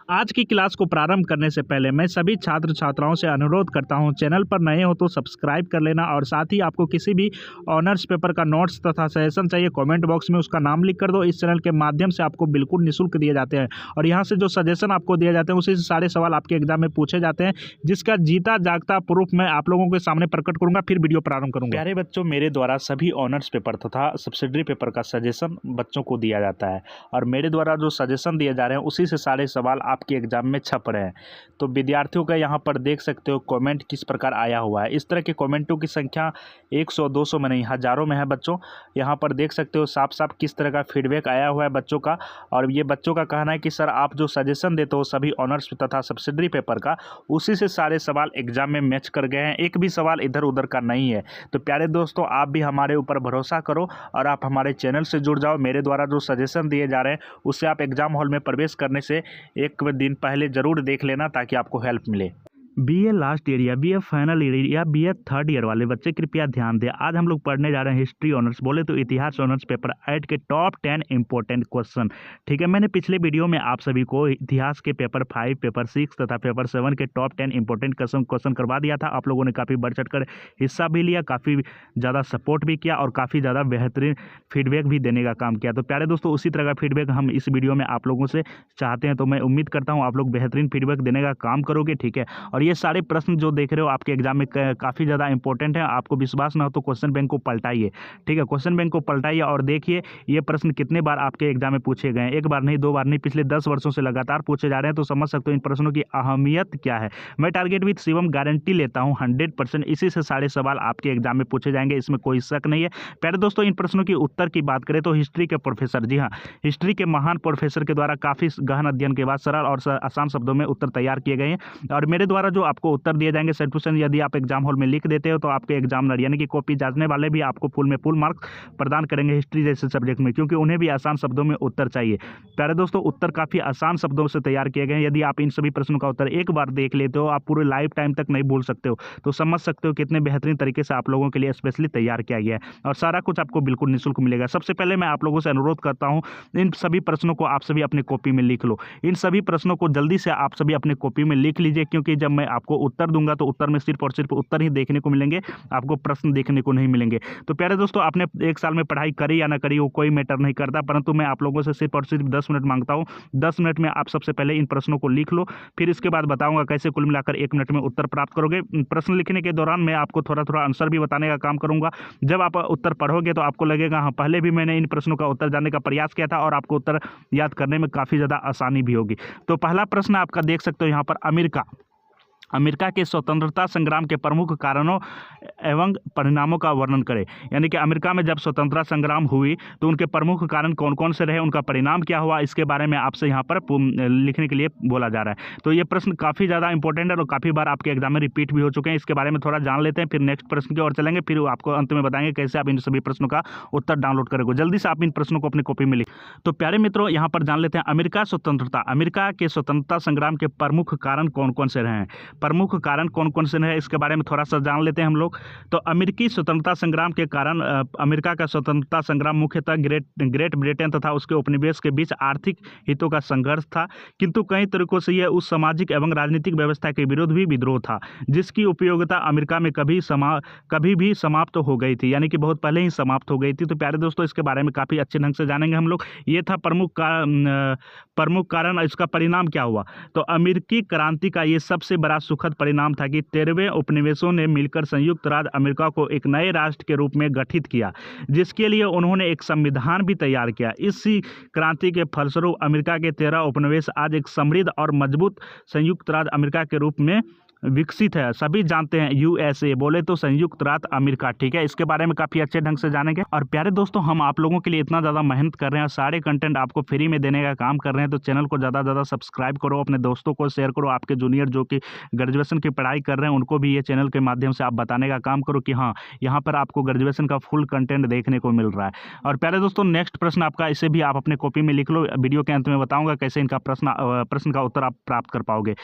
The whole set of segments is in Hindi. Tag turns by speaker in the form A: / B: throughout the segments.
A: आज की क्लास को प्रारंभ करने से पहले मैं सभी छात्र छात्राओं से अनुरोध करता हूं, चैनल पर नए हो तो सब्सक्राइब कर लेना और साथ ही आपको किसी भी ऑनर्स पेपर का नोट्स तथा सजेशन चाहिए, कमेंट बॉक्स में उसका नाम लिख कर दो। इस चैनल के माध्यम से आपको बिल्कुल निःशुल्क दिए जाते हैं और यहाँ से जो सजेशन आपको दिए जाते हैं उसी से सारे सवाल आपके एग्जाम में पूछे जाते हैं, जिसका जीता जागता प्रूफ मैं आप लोगों के सामने प्रकट करूंगा। फिर वीडियो प्रारंभ करूंगा। प्यारे बच्चों, मेरे द्वारा सभी ऑनर्स पेपर तथा सब्सिडरी पेपर का सजेशन बच्चों को दिया जाता है और मेरे द्वारा जो सजेशन दिए जा रहे हैं उसी से सारे सवाल आपके एग्जाम में छप रहे हैं। तो विद्यार्थियों का यहाँ पर देख सकते हो कमेंट किस प्रकार आया हुआ है। इस तरह के कमेंटों की संख्या 100-200 में नहीं, हज़ारों में है बच्चों। यहाँ पर देख सकते हो साफ साफ किस तरह का फीडबैक आया हुआ है बच्चों का। और ये बच्चों का कहना है कि सर आप जो सजेशन देते हो सभी ऑनर्स तथा सब्सिडरी पेपर का, उसी से सारे सवाल एग्जाम में मैच कर गए हैं, एक भी सवाल इधर उधर का नहीं है। तो प्यारे दोस्तों, आप भी हमारे ऊपर भरोसा करो और आप हमारे चैनल से जुड़ जाओ। मेरे द्वारा जो सजेशन दिए जा रहे हैं उससे आप एग्जाम हॉल में प्रवेश करने से एक दिन पहले ज़रूर देख लेना ताकि आपको हेल्प मिले। बीए लास्ट ईयर या बीए फाइनल ईयर या बीए थर्ड ईयर वाले बच्चे कृपया ध्यान दें। आज हम लोग पढ़ने जा रहे हैं हिस्ट्री ऑनर्स, बोले तो इतिहास ऑनर्स पेपर 8 के टॉप 10 इंपॉर्टेंट क्वेश्चन। ठीक है, मैंने पिछले वीडियो में आप सभी को इतिहास के पेपर 5, पेपर 6 तथा पेपर 7 के टॉप 10 इंपॉर्टेंट क्वेश्चन करवा दिया था। आप लोगों ने काफ़ी बढ़ चढ़ कर हिस्सा भी लिया, काफ़ी ज़्यादा सपोर्ट भी किया और काफ़ी ज़्यादा बेहतरीन फीडबैक भी देने का काम किया। तो प्यारे दोस्तों, उसी तरह का फीडबैक हम इस वीडियो में आप लोगों से चाहते हैं। तो मैं उम्मीद करता हूँ आप लोग बेहतरीन फीडबैक देने का काम करोगे। ठीक है, और ये सारे प्रश्न जो देख रहे हो आपके एग्जाम में काफ़ी ज़्यादा इंपॉर्टेंट है। आपको विश्वास ना हो तो क्वेश्चन बैंक को पलटाइए। ठीक है, क्वेश्चन बैंक को पलटाइए और देखिए ये प्रश्न कितने बार आपके एग्जाम में पूछे गए हैं। एक बार नहीं, 2 बार नहीं, पिछले 10 वर्षों से लगातार पूछे जा रहे हैं। तो समझ सकते हो इन प्रश्नों की अहमियत क्या है। मैं टारगेट विद शिवम गारंटी लेता हूँ 100%, इसी से सारे सवाल आपके एग्जाम में पूछे जाएंगे, इसमें कोई शक नहीं है। प्यारे दोस्तों, इन प्रश्नों की उत्तर की बात करें तो हिस्ट्री के प्रोफेसर, जी हाँ, हिस्ट्री के महान प्रोफेसर के द्वारा काफ़ी गहन अध्ययन के बाद सरल और आसान शब्दों में उत्तर तैयार किए गए हैं और मेरे द्वारा जो आपको उत्तर दिए जाएंगे सेंटूशन यदि आप एग्जाम हॉल में लिख देते हो तो आपके एग्जामिनर यानी कि कॉपी जांचने वाले भी आपको फुल में फुल मार्क्स प्रदान करेंगे हिस्ट्री जैसे सब्जेक्ट में, क्योंकि उन्हें भी आसान शब्दों में उत्तर चाहिए। प्यारे दोस्तों, उत्तर काफ़ी आसान शब्दों से तैयार किए गए हैं। यदि आप इन सभी प्रश्नों का उत्तर एक बार देख लेते हो, आप पूरे लाइफ टाइम तक नहीं भूल सकते हो। तो समझ सकते हो कितने बेहतरीन तरीके से आप लोगों के लिए स्पेशली तैयार किया गया है और सारा कुछ आपको बिल्कुल निःशुल्क मिलेगा। सबसे पहले मैं आप लोगों से अनुरोध करता हूँ, इन सभी प्रश्नों को आप सभी अपनी कॉपी में लिख लो। इन सभी प्रश्नों को जल्दी से आप सभी अपनी कॉपी में लिख लीजिए, क्योंकि जब मैं आपको उत्तर दूंगा तो उत्तर में सिर्फ और सिर्फ उत्तर ही देखने को मिलेंगे, आपको प्रश्न देखने को नहीं मिलेंगे। तो प्यारे दोस्तों, आपने एक साल में पढ़ाई करी या ना करी वो कोई मैटर नहीं करता, परंतु मैं आप लोगों से सिर्फ और सिर्फ 10 मिनट मांगता हूँ। 10 मिनट में आप सबसे पहले इन प्रश्नों को लिख लो, फिर इसके बाद बताऊंगा कैसे कुल मिलाकर 1 मिनट में उत्तर प्राप्त करोगे। प्रश्न लिखने के दौरान मैं आपको थोड़ा थोड़ा आंसर भी बताने का काम करूंगा। जब आप उत्तर पढ़ोगे तो आपको लगेगा हाँ, पहले भी मैंने इन प्रश्नों का उत्तर जानने का प्रयास किया था और आपको उत्तर याद करने में काफ़ी ज़्यादा आसानी भी होगी। तो पहला प्रश्न आपका देख सकते हो यहाँ पर, अमेरिका के स्वतंत्रता संग्राम के प्रमुख कारणों एवं परिणामों का वर्णन करें। यानी कि अमेरिका में जब स्वतंत्रता संग्राम हुई तो उनके प्रमुख कारण कौन कौन से रहे, उनका परिणाम क्या हुआ, इसके बारे में आपसे यहाँ पर लिखने के लिए बोला जा रहा है। तो ये प्रश्न काफ़ी ज़्यादा इंपॉर्टेंट है और काफ़ी बार आपके एग्जाम में रिपीट भी हो चुके हैं। इसके बारे में थोड़ा जान लेते हैं, फिर नेक्स्ट प्रश्न की ओर चलेंगे, फिर आपको अंत में बताएंगे कैसे आप इन सभी प्रश्नों का उत्तर डाउनलोड करोगे। जल्दी से आप इन प्रश्नों को अपनी कॉपी में लिख। तो प्यारे मित्रों, यहाँ पर जान लेते हैं अमेरिका के स्वतंत्रता संग्राम के प्रमुख कारण कौन कौन से रहे हैं। प्रमुख कारण कौन कौन से हैं इसके बारे में थोड़ा सा जान लेते हैं हम लोग। तो अमेरिकी स्वतंत्रता संग्राम के कारण अमेरिका का स्वतंत्रता संग्राम मुख्यतः ग्रेट ब्रिटेन तथा उसके उपनिवेश के बीच आर्थिक हितों का संघर्ष था, किंतु कई तरीकों से यह उस सामाजिक एवं राजनीतिक व्यवस्था के विरुद्ध भी विद्रोह था जिसकी उपयोगिता अमेरिका में कभी भी समाप्त हो गई थी, यानी कि बहुत पहले ही समाप्त हो गई थी। तो प्यारे दोस्तों, इसके बारे में काफ़ी अच्छे ढंग से जानेंगे हम लोग। ये था प्रमुख कारण। इसका परिणाम क्या हुआ, तो अमेरिकी क्रांति का ये सबसे बड़ा सुखद परिणाम था कि 13वें उपनिवेशों ने मिलकर संयुक्त राज्य अमेरिका को एक नए राष्ट्र के रूप में गठित किया, जिसके लिए उन्होंने एक संविधान भी तैयार किया। इसी क्रांति के फलस्वरूप अमेरिका के 13 उपनिवेश आज एक समृद्ध और मजबूत संयुक्त राज्य अमेरिका के रूप में विकसित है। सभी जानते हैं यूएसए, बोले तो संयुक्त राज्य अमेरिका। ठीक है, इसके बारे में काफ़ी अच्छे ढंग से जानेंगे। और प्यारे दोस्तों, हम आप लोगों के लिए इतना ज़्यादा मेहनत कर रहे हैं और सारे कंटेंट आपको फ्री में देने का काम कर रहे हैं, तो चैनल को ज़्यादा ज़्यादा सब्सक्राइब करो, अपने दोस्तों को शेयर करो, आपके जूनियर जो कि ग्रेजुएशन की पढ़ाई कर रहे हैं उनको भी ये चैनल के माध्यम से आप बताने का काम करो कि हाँ, यहाँ पर आपको ग्रेजुएशन का फुल कंटेंट देखने को मिल रहा है। और प्यारे दोस्तों, नेक्स्ट प्रश्न आपका, इसे भी आप अपने कॉपी में लिख लो। वीडियो के अंत में बताऊँगा कैसे इनका प्रश्न का उत्तर आप प्राप्त कर पाओगे।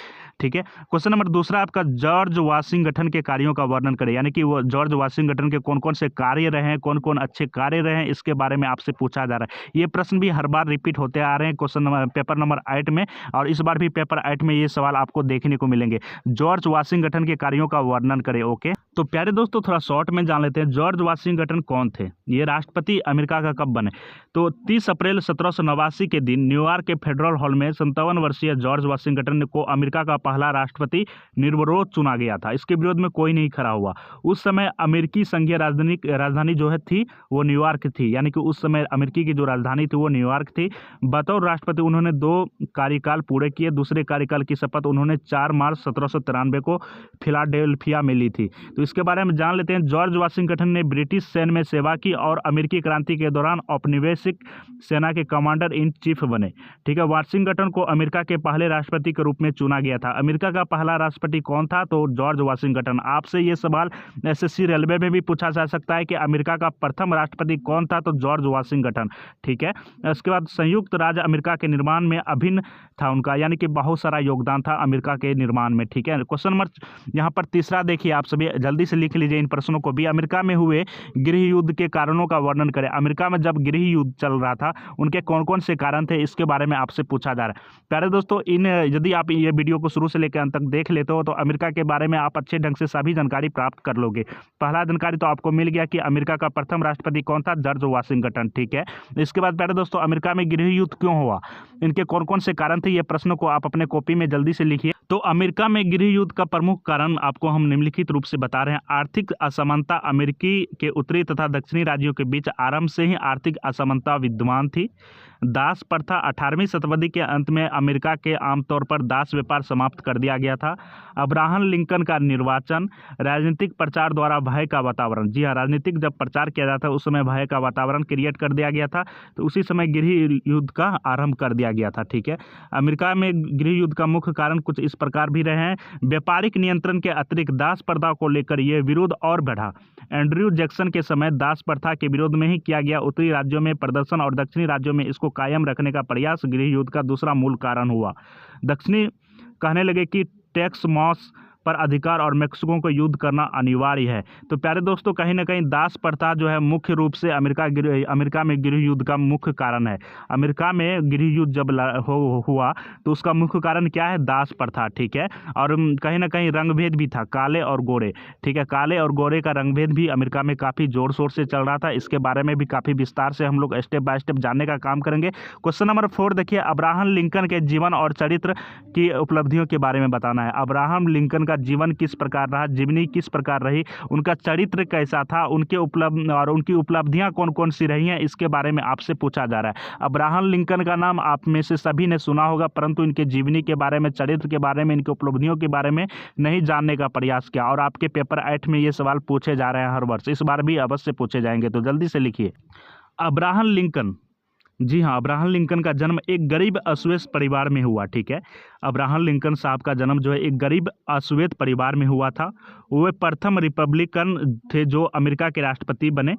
A: ठीक है, क्वेश्चन नंबर दूसरा बात का जॉर्ज वाशिंगटन के कार्यों का वर्णन करें, यानी कि वो जॉर्ज वाशिंगटन के कौन कौन से कार्य रहे हैं, कौन कौन अच्छे कार्य रहे हैं, इसके बारे में आपसे पूछा जा रहा है। ये प्रश्न भी हर बार रिपीट होते आ रहे हैं क्वेश्चन नंबर पेपर नंबर 8 में, और इस बार भी पेपर 8 में ये सवाल आपको देखने को मिलेंगे। जॉर्ज वाशिंगटन के कार्यों का वर्णन करें। ओके, तो प्यारे दोस्तों थोड़ा शॉर्ट में जान लेते हैं जॉर्ज वाशिंगटन कौन थे, ये राष्ट्रपति अमेरिका का कब बने। तो 30 अप्रैल 1789 के दिन न्यूयॉर्क के फेडरल हॉल में 57 वर्षीय जॉर्ज वाशिंगटन को अमेरिका का पहला राष्ट्रपति निर्विरोध चुना गया था। इसके विरोध में कोई नहीं खड़ा हुआ। उस समय अमेरिकी संघीय राजधानी जो है थी वो न्यूयॉर्क थी, यानी कि उस समय अमेरिकी की जो राजधानी थी वो न्यूयॉर्क थी। बतौर राष्ट्रपति उन्होंने 2 कार्यकाल पूरे किए। दूसरे कार्यकाल की शपथ उन्होंने 4 मार्च 1793 को फिलाडेल्फिया में ली थी। तो इसके बारे में जान लेते हैं। जॉर्ज वाशिंगटन ने ब्रिटिश सैन्य में सेवा की और अमेरिकी क्रांति के दौरान औपनिवेशिक सेना के कमांडर इन चीफ बने। ठीक है, वाशिंगटन को अमेरिका के पहले राष्ट्रपति के रूप में चुना गया था। अमेरिका का पहला राष्ट्रपति कौन था, तो जॉर्ज वाशिंगटन। आपसे ये सवाल एसएससी रेलवे में भी पूछा जा सकता है कि अमेरिका का प्रथम राष्ट्रपति कौन था, तो जॉर्ज वाशिंगटन। ठीक है, इसके बाद संयुक्त राज्य अमेरिका के निर्माण में अभिन्न था उनका, यानी कि बहुत सारा योगदान था अमेरिका के निर्माण में। ठीक है, क्वेश्चन नंबर यहाँ पर तीसरा देखिए, आप सभी जल्दी से लिख लीजिए इन प्रश्नों को भी। अमेरिका में हुए गृह युद्ध के कारणों का वर्णन करें। अमेरिका में जब गृह युद्ध चल रहा था उनके कौन कौन से कारण थे, इसके बारे में आपसे पूछा जा रहा है। प्यारे दोस्तों, यदि आप ये वीडियो को शुरू से लेकर अंत तक देख लेते हो तो अमेरिका के बारे में आप अच्छे ढंग से सभी जानकारी प्राप्त कर लोगे। पहला जानकारी तो आपको मिल गया कि अमेरिका का प्रथम राष्ट्रपति कौन था, जॉर्ज वाशिंगटन। ठीक है, इसके बाद प्यारे दोस्तों, अमेरिका में गृह युद्ध क्यों हुआ, इनके कौन कौन से कारण थे, ये प्रश्न को आप अपने कॉपी में जल्दी से लिखिए। तो अमेरिका में गृह युद्ध का प्रमुख कारण आपको हम निम्नलिखित रूप से बता रहे हैं। आर्थिक असमानता। अमेरिकी के उत्तरी तथा दक्षिणी राज्यों के बीच आरंभ से ही आर्थिक असमानता विद्यमान थी। दास प्रथा। 18वीं शताब्दी के अंत में अमेरिका के आमतौर पर दास व्यापार समाप्त कर दिया गया था। अब्राहम लिंकन का निर्वाचन। राजनीतिक प्रचार द्वारा भय का वातावरण। जी हाँ, राजनीतिक जब प्रचार किया जाता है उस समय भय का वातावरण क्रिएट कर दिया गया था, तो उसी समय गृह युद्ध का आरंभ कर दिया गया था। ठीक है, अमेरिका में गृह युद्ध का मुख्य कारण कुछ इस प्रकार भी रहे हैं। व्यापारिक नियंत्रण के अतिरिक्त दास प्रथा को लेकर यह विरोध और बढ़ा। एंड्रयू जैक्सन के समय दास प्रथा के विरोध में ही किया गया उत्तरी राज्यों में प्रदर्शन और दक्षिणी राज्यों में इसको कायम रखने का प्रयास गृह युद्ध का दूसरा मूल कारण हुआ। दक्षिणी कहने लगे कि टैक्स मॉस पर अधिकार और मेक्सिको को युद्ध करना अनिवार्य है। तो प्यारे दोस्तों, कहीं ना कहीं दास प्रथा जो है मुख्य रूप से अमेरिका में गृह युद्ध का मुख्य कारण है। अमेरिका में गृह युद्ध जब हुआ तो उसका मुख्य कारण क्या है, दास प्रथा। ठीक है, और कहीं ना कहीं रंगभेद भी था, काले और गोरे। ठीक है, काले और गोरे का रंगभेद भी अमेरिका में काफ़ी जोर शोर से चल रहा था। इसके बारे में भी काफ़ी विस्तार से हम लोग स्टेप बाय स्टेप जानने का काम करेंगे। क्वेश्चन नंबर 4 देखिए, अब्राहम लिंकन के जीवन और चरित्र की उपलब्धियों के बारे में बताना है। अब्राहम लिंकन का जीवन किस प्रकार रहा, जीवनी किस प्रकार रही, उनका चरित्र कैसा था, उनकी उपलब्धियां कौन कौन सी रही हैं, इसके बारे में आपसे पूछा जा रहा है। अब्राहम लिंकन का नाम आप में से सभी ने सुना होगा, परंतु इनके जीवनी के बारे में, चरित्र के बारे में, इनकी उपलब्धियों के बारे में नहीं जानने का प्रयास किया, और आपके पेपर 8 में ये सवाल पूछे जा रहे हैं हर वर्ष, इस बार भी अवश्य पूछे जाएंगे। तो जल्दी से लिखिए, अब्राहम लिंकन। जी हाँ, अब्राहम लिंकन का जन्म एक गरीब अश्वेत परिवार में हुआ। ठीक है, अब्राहम लिंकन साहब का जन्म जो है एक गरीब अश्वेत परिवार में हुआ था। वे प्रथम रिपब्लिकन थे जो अमेरिका के राष्ट्रपति बने।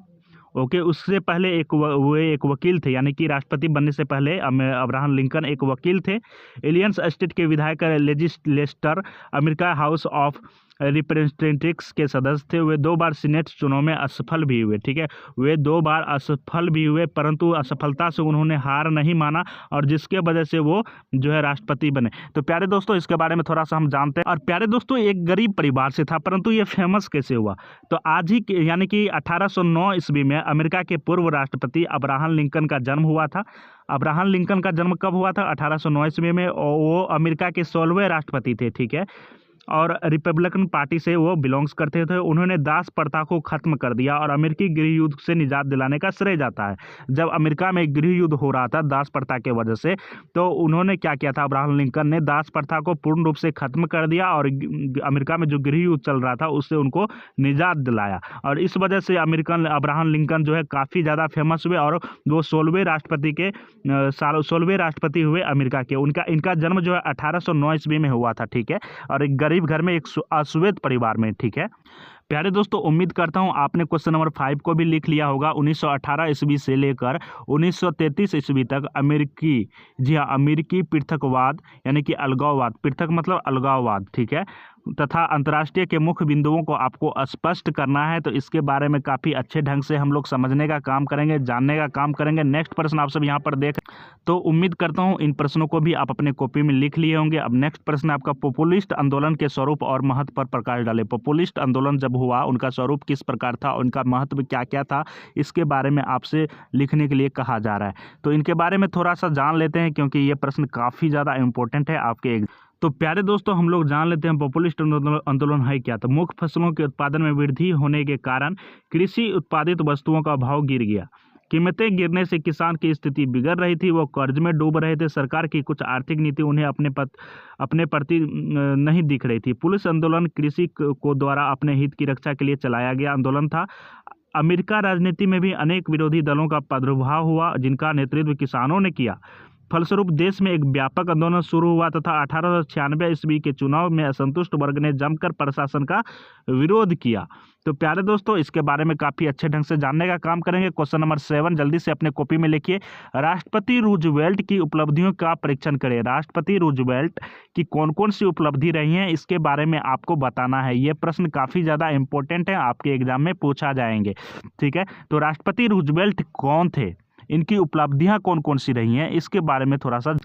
A: ओके, उससे पहले वे एक वकील थे, यानी कि राष्ट्रपति बनने से पहले अब्राहम लिंकन एक वकील थे। एलियंस स्टेट के विधायक legislator, America house of representatives के सदस्य थे। वे 2 बार सीनेट चुनाव में असफल भी हुए। ठीक है, वे 2 बार असफल भी हुए, परंतु असफलता से उन्होंने हार नहीं माना और जिसके वजह से वो जो है राष्ट्रपति बने। तो प्यारे दोस्तों, इसके बारे में थोड़ा सा हम जानते हैं। और प्यारे दोस्तों, एक गरीब परिवार से था, परंतु ये फेमस कैसे हुआ, तो आज ही यानी कि 1809 ईस्वी में अमेरिका के पूर्व राष्ट्रपति अब्राहम लिंकन का जन्म हुआ था। अब्राहम लिंकन का जन्म कब हुआ था, 1809 ईस्वी में। वो अमेरिका के 16वें राष्ट्रपति थे। ठीक है, और रिपब्लिकन पार्टी से वो बिलोंग्स करते थे। उन्होंने दास प्रथा को खत्म कर दिया और अमेरिकी गृह युद्ध से निजात दिलाने का श्रेय जाता है। जब अमेरिका में गृह युद्ध हो रहा था दास प्रथा के वजह से, तो उन्होंने क्या किया था, अब्राहम लिंकन ने दास प्रथा को पूर्ण रूप से खत्म कर दिया और अमेरिका में जो गृह युद्ध चल रहा था उससे उनको निजात दिलाया, और इस वजह से अब्राहम लिंकन जो है काफ़ी ज़्यादा फेमस हुए और वो 16वें राष्ट्रपति हुए अमेरिका के। इनका जन्म जो है 1809 ईस्वी में हुआ था। ठीक है, और एक गरीब घर में, एक अश्वेत परिवार में। ठीक है प्यारे दोस्तों, उम्मीद करता हूं आपने क्वेश्चन नंबर 5 को भी लिख लिया होगा। 1918 ईस्वी से लेकर 1933 ईस्वी तक अमेरिकी पृथकवाद यानी कि अलगाववाद, पृथक मतलब अलगाववाद, ठीक है, तथा अंतर्राष्ट्रीय के मुख्य बिंदुओं को आपको स्पष्ट करना है। तो इसके बारे में काफ़ी अच्छे ढंग से हम लोग समझने का काम करेंगे, जानने का काम करेंगे। नेक्स्ट प्रश्न आप सब यहाँ पर देख, तो उम्मीद करता हूँ इन प्रश्नों को भी आप अपने कॉपी में लिख लिए होंगे। अब नेक्स्ट प्रश्न आपका, पॉपुलिस्ट आंदोलन के स्वरूप और महत्व पर प्रकाश डाले। पॉपुलिस्ट आंदोलन जब हुआ उनका स्वरूप किस प्रकार था, उनका महत्व क्या क्या था, इसके बारे में आपसे लिखने के लिए कहा जा रहा है। तो इनके बारे में थोड़ा सा जान लेते हैं, क्योंकि ये प्रश्न काफ़ी ज़्यादा इंपॉर्टेंट है आपके। तो प्यारे दोस्तों, हम लोग जान लेते हैं पॉपुलिस्ट आंदोलन है क्या। तो मुख्य फसलों के उत्पादन में वृद्धि होने के कारण कृषि उत्पादित वस्तुओं का भाव गिर गया। कीमतें गिरने से किसान की स्थिति बिगड़ रही थी, वो कर्ज में डूब रहे थे। सरकार की कुछ आर्थिक नीति उन्हें अपने प्रति नहीं दिख रही थी। पुलिस आंदोलन कृषि को द्वारा अपने हित की रक्षा के लिए चलाया गया आंदोलन था। अमेरिका राजनीति में भी अनेक विरोधी दलों का प्रादुर्भाव हुआ, जिनका नेतृत्व किसानों ने किया। फलस्वरूप देश में एक व्यापक आंदोलन शुरू हुआ तथा 1896 ईस्वी के चुनाव में असंतुष्ट वर्ग ने जमकर प्रशासन का विरोध किया। तो प्यारे दोस्तों, इसके बारे में काफ़ी अच्छे ढंग से जानने का काम करेंगे। क्वेश्चन नंबर 7 जल्दी से अपने कॉपी में लिखिए। राष्ट्रपति रूजवेल्ट की उपलब्धियों का परीक्षण करें। राष्ट्रपति रूजवेल्ट की कौन कौन सी उपलब्धि रही हैं, इसके बारे में आपको बताना है। ये प्रश्न काफ़ी ज़्यादा इंपॉर्टेंट है, आपके एग्जाम में पूछा जाएंगे। ठीक है, तो राष्ट्रपति रूजवेल्ट कौन थे, इनकी उपलब्धियां कौन कौन सी रही हैं, इसके बारे में थोड़ा सा।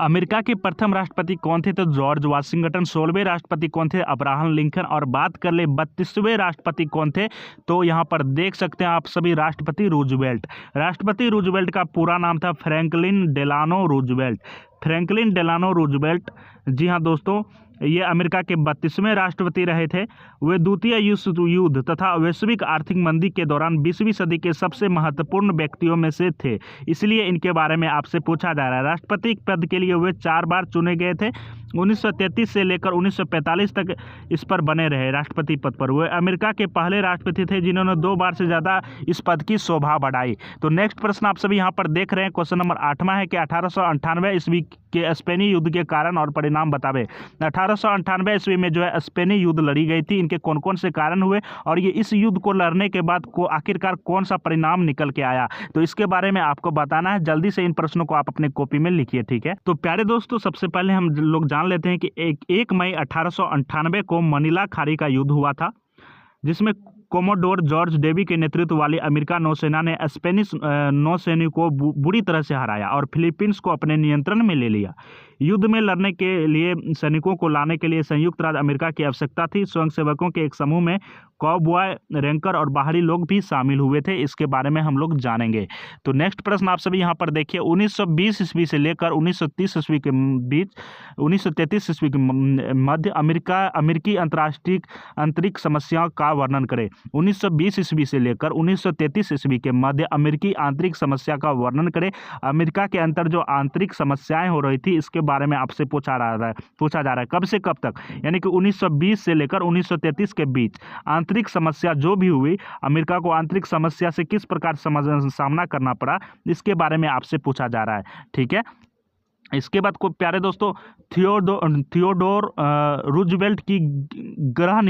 A: अमेरिका के प्रथम राष्ट्रपति कौन थे, तो जॉर्ज वाशिंगटन। 16वें राष्ट्रपति कौन थे, अब्राहम लिंकन। और बात कर ले 32वें राष्ट्रपति कौन थे, तो यहाँ पर देख सकते हैं आप सभी, राष्ट्रपति रूजवेल्ट। राष्ट्रपति रूजवेल्ट का पूरा नाम था Franklin Delano Roosevelt. Franklin Delano Roosevelt, जी हाँ दोस्तों, ये अमेरिका के 32वें राष्ट्रपति रहे थे। वे द्वितीय विश्व युद्ध तथा वैश्विक आर्थिक मंदी के दौरान 20वीं सदी के सबसे महत्वपूर्ण व्यक्तियों में से थे, इसलिए इनके बारे में आपसे पूछा जा रहा है। राष्ट्रपति पद के लिए वे 4 बार चुने गए थे। 1933 से लेकर 1945 तक इस पर बने रहे राष्ट्रपति पद पर। वे अमेरिका के पहले राष्ट्रपति थे जिन्होंने 2 बार से ज़्यादा इस पद की शोभा बढ़ाई। तो नेक्स्ट प्रश्न आप सभी यहाँ पर देख रहे हैं, क्वेश्चन नंबर 8वां है कि 1898 ईस्वी के स्पेनी युद्ध के कारण और परिणाम बतावे। 1898 ईस्वी में जो है स्पेनी युद्ध लड़ी गई थी, इनके कौन कौन से कारण हुए और ये इस युद्ध को लड़ने के बाद को आखिरकार कौन सा परिणाम निकल के आया, तो इसके बारे में आपको बताना है। जल्दी से इन प्रश्नों को आप अपने कॉपी में लिखिए। ठीक है, तो प्यारे दोस्तों, सबसे पहले हम लोग जान लेते हैं कि 1 मई 1898 को मनीला खाड़ी का युद्ध हुआ था, जिसमें कोमोडोर जॉर्ज डेवी के नेतृत्व वाली अमेरिका नौसेना ने स्पेनिश नौसैनिकों को बुरी तरह से हराया और फिलीपींस को अपने नियंत्रण में ले लिया। युद्ध में लड़ने के लिए सैनिकों को लाने के लिए संयुक्त राज्य अमेरिका की आवश्यकता थी। स्वयंसेवकों के एक समूह में कॉबॉय, रैंकर और बाहरी लोग भी शामिल हुए थे, इसके बारे में हम लोग जानेंगे। तो नेक्स्ट प्रश्न आप सभी यहाँ पर देखिए। 1920 ईस्वी से लेकर 1930 ईस्वी के बीच, 1933 ईस्वी के मध्य अमेरिकी अंतर्राष्ट्रीय आंतरिक समस्याओं का वर्णन करें। 1920 ईस्वी से लेकर 1933 ईस्वी के मध्य अमेरिकी आंतरिक समस्या का वर्णन करें। अमेरिका के अंदर जो आंतरिक समस्याएं हो रही थी, इसके बारे में आपसे पूछा जा रहा है कब से कब तक, यानी कि 1920 से लेकर 1933 के बीच आंतरिक समस्या जो भी हुई, अमेरिका को आंतरिक समस्या से किस प्रकार सामना करना पड़ा, इसके बारे में आपसे पूछा जा रहा है। ठीक है, इसके बाद को प्यारे दोस्तों, थियोडोर रूजवेल्ट की गृह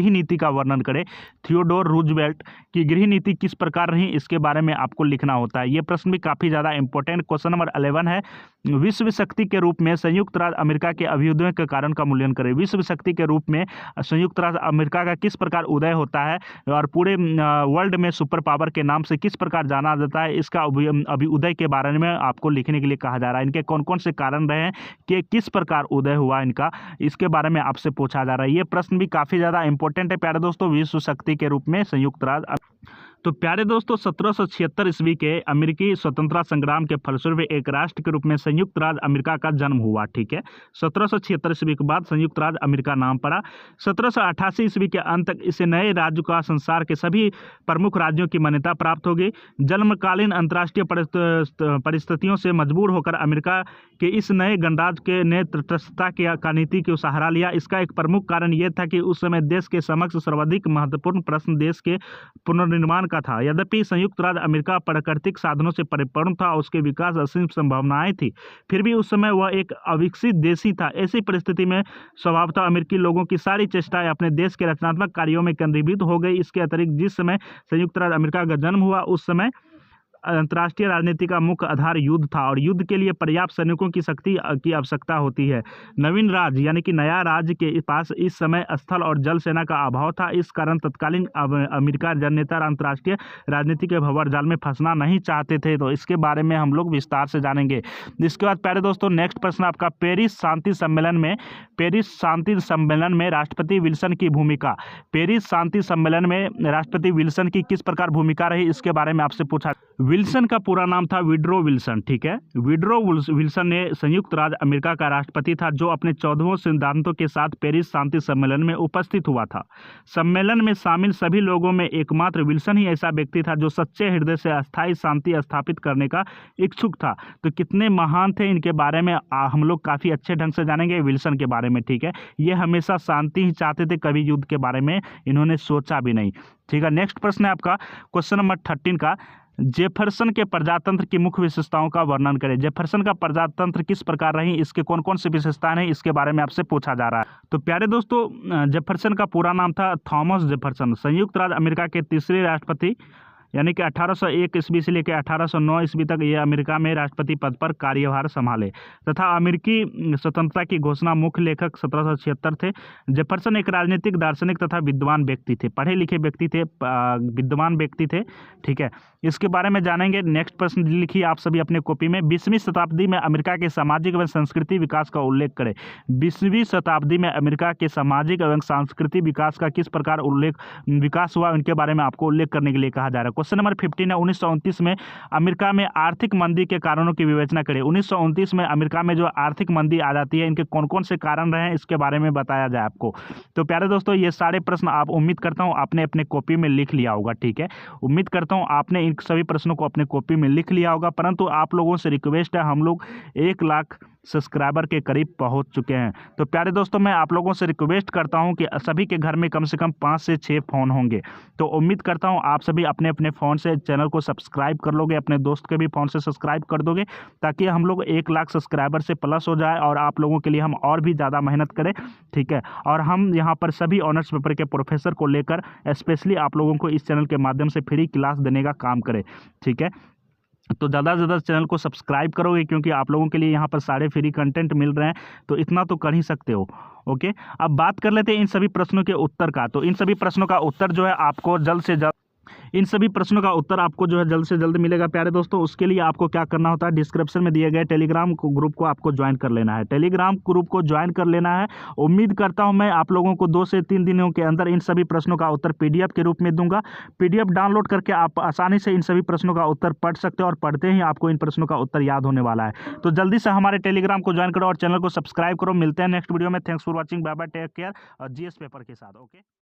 A: नीति का वर्णन करें। थियोडोर रूजवेल्ट की गृह नीति किस प्रकार रही, इसके बारे में आपको लिखना होता है। ये प्रश्न भी काफ़ी ज़्यादा इंपॉर्टेंट। क्वेश्चन नंबर 11 है, विश्व शक्ति के रूप में संयुक्त राज्य अमेरिका के अभ्युदय के कारण का मूल्यांकन करें। विश्व शक्ति के रूप में संयुक्त राज्य अमेरिका का किस प्रकार उदय होता है और पूरे वर्ल्ड में सुपर पावर के नाम से किस प्रकार जाना जाता है, इसका अभ्युदय के बारे में आपको लिखने के लिए कहा जा रहा है। इनके कौन कौन से कारण रहे हैं कि किस प्रकार उदय हुआ इनका, इसके बारे में आपसे पूछा जा रहा है। ये प्रश्न भी काफ़ी ज़्यादा इंपॉर्टेंट है प्यारे दोस्तों, विश्व शक्ति के रूप में संयुक्त राज्य। तो प्यारे दोस्तों, 1776 ईस्वी के अमेरिकी स्वतंत्रता संग्राम के फलस्वरूप एक राष्ट्र के रूप में संयुक्त राज्य अमेरिका का जन्म हुआ। ठीक है, 1776 ईस्वी के बाद संयुक्त राज्य अमेरिका नाम पड़ा। 1788 ईस्वी के अंत तक इसे नए राज्य का संसार के सभी प्रमुख राज्यों की मान्यता प्राप्त हो गई। जन्मकालीन अंतर्राष्ट्रीय परिस्थितियों से मजबूर होकर अमेरिका के इस नए गणराज्य के ने तटस्थता का नीति को सहारा लिया। इसका एक प्रमुख कारण यह था कि उस समय देश के समक्ष सर्वाधिक महत्वपूर्ण प्रश्न देश के पुनर्निर्माण का था। यद्यपि संयुक्त राज्य अमेरिका प्राकृतिक साधनों से परिपूर्ण था, उसके विकास असीम संभावनाएं थी, फिर भी उस समय वह एक अविकसित देश ही था। ऐसी परिस्थिति में स्वभावतः अमेरिकी लोगों की सारी चेष्टाएं अपने देश के रचनात्मक कार्यों में केंद्रीभूत हो गई। इसके अतिरिक्त जिस समय संयुक्त राज्य अमेरिका का जन्म हुआ, उस समय अंतर्राष्ट्रीय राजनीति का मुख्य आधार युद्ध था और युद्ध के लिए पर्याप्त सैनिकों की शक्ति की आवश्यकता होती है। नवीन राज्य यानी कि नया राज्य के पास इस समय स्थल और जल सेना का अभाव था। इस कारण तत्कालीन अमेरिका जननेता अंतर्राष्ट्रीय राजनीति के भंवरजाल में फंसना नहीं चाहते थे। तो इसके बारे में हम लोग विस्तार से जानेंगे। इसके बाद प्यारे दोस्तों नेक्स्ट प्रश्न आपका, पेरिस शांति सम्मेलन में राष्ट्रपति विल्सन की भूमिका। पेरिस शांति सम्मेलन में राष्ट्रपति विल्सन की किस प्रकार भूमिका रही, इसके बारे में आपसे पूछा। विल्सन का पूरा नाम था विड्रो विल्सन, ठीक है। विड्रो विल्सन ने संयुक्त राज्य अमेरिका का राष्ट्रपति था जो अपने 14 सिद्धांतों के साथ पेरिस शांति सम्मेलन में उपस्थित हुआ था। सम्मेलन में शामिल सभी लोगों में एकमात्र विल्सन ही ऐसा व्यक्ति था जो सच्चे हृदय से अस्थायी शांति स्थापित करने का इच्छुक था। तो कितने महान थे, इनके बारे में हम लोग काफ़ी अच्छे ढंग से जानेंगे विल्सन के बारे में, ठीक है। ये हमेशा शांति ही चाहते थे, कभी युद्ध के बारे में इन्होंने सोचा भी नहीं, ठीक है। नेक्स्ट प्रश्न है आपका क्वेश्चन नंबर 13 का, जेफरसन के प्रजातंत्र की मुख्य विशेषताओं का वर्णन करें। जेफरसन का प्रजातंत्र किस प्रकार रही, इसके कौन कौन सी विशेषताएं हैं, इसके बारे में आपसे पूछा जा रहा है। तो प्यारे दोस्तों जेफरसन का पूरा नाम था थॉमस जेफरसन। संयुक्त राज्य अमेरिका के तीसरे राष्ट्रपति यानी कि 1801 ईस्वी से लेकर 1809 ईस्वी तक ये अमेरिका में राष्ट्रपति पद पर कार्यभार संभाले तथा अमेरिकी स्वतंत्रता की घोषणा मुख्य लेखक 1776 थे। जेफरसन एक राजनीतिक, दार्शनिक तथा विद्वान व्यक्ति थे, पढ़े लिखे व्यक्ति थे, विद्वान व्यक्ति थे, ठीक है। इसके बारे में जानेंगे। नेक्स्ट प्रश्न लिखिए आप सभी अपने कॉपी में, 20वीं शताब्दी में अमेरिका के सामाजिक एवं सांस्कृतिक विकास का उल्लेख करें। 20वीं शताब्दी में अमेरिका के सामाजिक एवं सांस्कृतिक विकास का किस प्रकार विकास हुआ, उनके बारे में आपको उल्लेख करने के लिए कहा जा रहा है। क्वेश्चन नंबर 15 है, 1929 में अमेरिका में आर्थिक मंदी के कारणों की विवेचना करें। 1929 में अमेरिका में जो आर्थिक मंदी आ जाती है, इनके कौन कौन से कारण रहे हैं, इसके बारे में बताया जाए आपको। तो प्यारे दोस्तों ये सारे प्रश्न आप उम्मीद करता हूँ आपने अपने कॉपी में लिख लिया होगा, ठीक है। उम्मीद करता हूँ आपने इन सभी प्रश्नों को अपने कॉपी में लिख लिया होगा, परंतु आप लोगों से रिक्वेस्ट है, हम लोग 1 लाख सब्सक्राइबर के करीब पहुंच चुके हैं। तो प्यारे दोस्तों मैं आप लोगों से रिक्वेस्ट करता हूं कि सभी के घर में कम से कम 5 से 6 फ़ोन होंगे। तो उम्मीद करता हूं आप सभी अपने अपने फ़ोन से चैनल को सब्सक्राइब कर लोगे, अपने दोस्त के भी फ़ोन से सब्सक्राइब कर दोगे, ताकि हम लोग 1 लाख सब्सक्राइबर से प्लस हो जाए और आप लोगों के लिए हम और भी ज़्यादा मेहनत करें, ठीक है। और हम यहाँ पर सभी ऑनर्स पेपर के प्रोफेसर को लेकर स्पेशली आप लोगों को इस चैनल के माध्यम से फ्री क्लास देने का काम करें, ठीक है। तो ज़्यादा से ज़्यादा चैनल को सब्सक्राइब करोगे, क्योंकि आप लोगों के लिए यहाँ पर सारे फ्री कंटेंट मिल रहे हैं, तो इतना तो कर ही सकते हो, ओके। अब बात कर लेते हैं इन सभी प्रश्नों के उत्तर का। तो इन सभी प्रश्नों का उत्तर जो है आपको जल्द से जल्द जल्द से जल्द मिलेगा प्यारे दोस्तों। उसके लिए आपको क्या करना होता है, डिस्क्रिप्शन में दिए गए टेलीग्राम ग्रुप को आपको ज्वाइन कर लेना है। टेलीग्राम ग्रुप को ज्वाइन कर लेना है। उम्मीद करता हूं मैं आप लोगों को 2 से 3 दिनों के अंदर इन सभी प्रश्नों का उत्तर PDF के रूप में दूंगा। PDF डाउनलोड करके आप आसानी से इन सभी प्रश्नों का उत्तर पढ़ सकते हो और पढ़ते ही आपको इन प्रश्नों का उत्तर याद होने वाला है। तो जल्दी से हमारे टेलीग्राम को ज्वाइन करो और चैनल को सब्सक्राइब करो। मिलते हैं नेक्स्ट वीडियो में। Thanks for watching, bye bye, take care और GS पेपर के साथ, ओके।